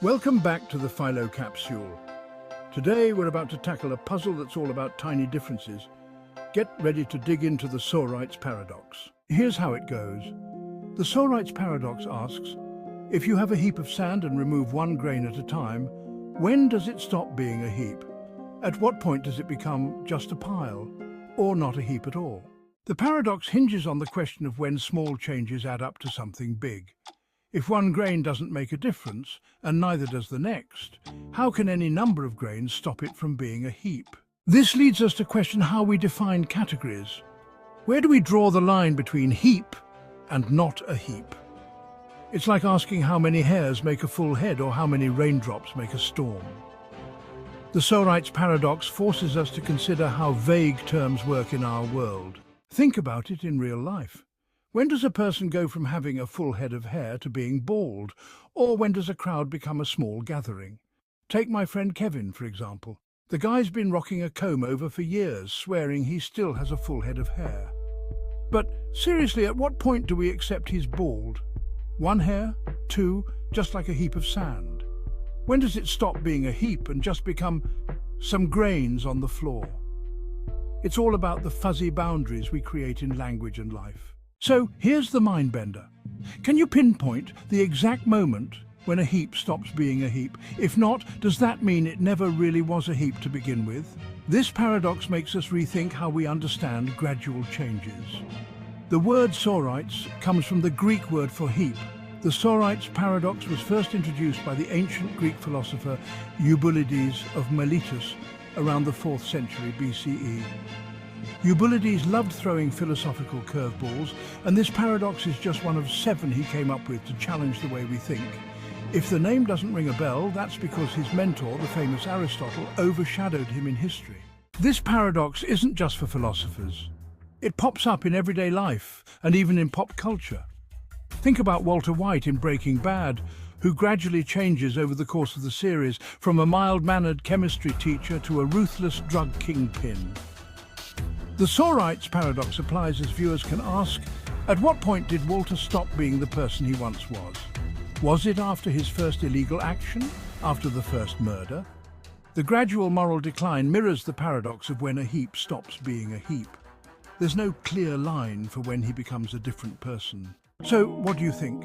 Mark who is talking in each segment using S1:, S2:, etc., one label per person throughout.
S1: Welcome back to the Philo Capsule. Today we're about to tackle a puzzle that's all about tiny differences. Get ready to dig into the Sorites paradox. Here's how it goes. The Sorites paradox asks, if you have a heap of sand and remove one grain at a time, when does it stop being a heap? At what point does it become just a pile, or not a heap at all? The paradox hinges on the question of when small changes add up to something big. If one grain doesn't make a difference, and neither does the next, how can any number of grains stop it from being a heap? This leads us to question how we define categories. Where do we draw the line between heap and not a heap? It's like asking how many hairs make a full head or how many raindrops make a storm. The Sorites paradox forces us to consider how vague terms work in our world. Think about it in real life. When does a person go from having a full head of hair to being bald? Or when does a crowd become a small gathering? Take my friend Kevin, for example. The guy's been rocking a comb-over for years, swearing he still has a full head of hair. But seriously, at what point do we accept he's bald? One hair? Two? Just like a heap of sand? When does it stop being a heap and just become some grains on the floor? It's all about the fuzzy boundaries we create in language and life. So here's the mind bender. Can you pinpoint the exact moment when a heap stops being a heap? If not, does that mean it never really was a heap to begin with? This paradox makes us rethink how we understand gradual changes. The word Sorites comes from the Greek word for heap. The Sorites paradox was first introduced by the ancient Greek philosopher Eubulides of Miletus around the 4th century BCE. Eubulides loved throwing philosophical curveballs, and this paradox is just one of 7 he came up with to challenge the way we think. If the name doesn't ring a bell, that's because his mentor, the famous Aristotle, overshadowed him in history. This paradox isn't just for philosophers. It pops up in everyday life and even in pop culture. Think about Walter White in Breaking Bad, who gradually changes over the course of the series from a mild-mannered chemistry teacher to a ruthless drug kingpin. The Sorites paradox applies as viewers can ask, at what point did Walter stop being the person he once was? Was it after his first illegal action? After the first murder? The gradual moral decline mirrors the paradox of when a heap stops being a heap. There's no clear line for when he becomes a different person. So, what do you think?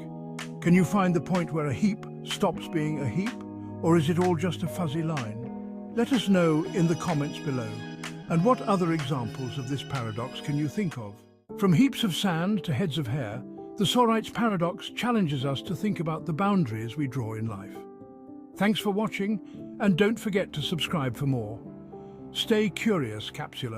S1: Can you find the point where a heap stops being a heap? Or is it all just a fuzzy line? Let us know in the comments below. And what other examples of this paradox can you think of? From heaps of sand to heads of hair, the Sorites paradox challenges us to think about the boundaries we draw in life. Thanks for watching, and don't forget to subscribe for more. Stay curious, Capsule.